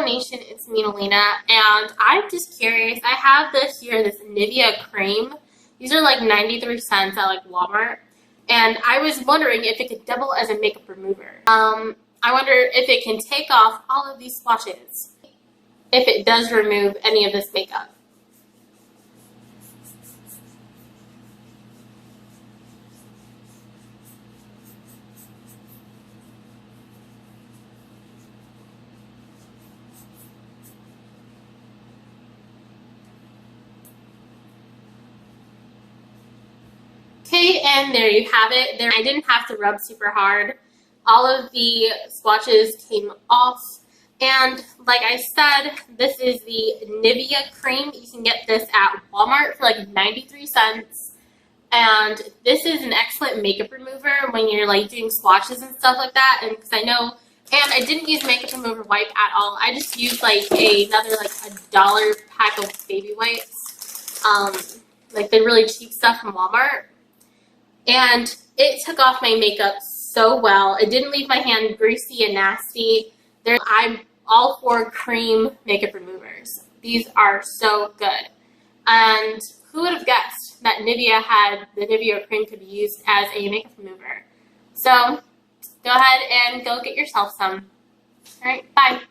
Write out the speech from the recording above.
Nation, it's me, Alina, and I'm just curious. I have this Nivea cream. These are like 93 cents at like Walmart, and I was wondering if it could double as a makeup remover. I wonder if it can take off all of these swatches, if it does remove any of this makeup. Okay, and there you have it. I didn't have to rub super hard. All of the swatches came off. And like I said, this is the Nivea cream. You can get this at Walmart for like 93 cents. And this is an excellent makeup remover when you're like doing swatches and stuff like that. And because I know, and I didn't use makeup remover wipe at all. I just used like another like $1 pack of baby wipes. Like the really cheap stuff from Walmart. And it took off my makeup so well. It didn't leave my hand greasy and nasty. I'm all for cream makeup removers. These are so good. And who would have guessed that the Nivea cream could be used as a makeup remover? So go ahead and go get yourself some. All right, bye.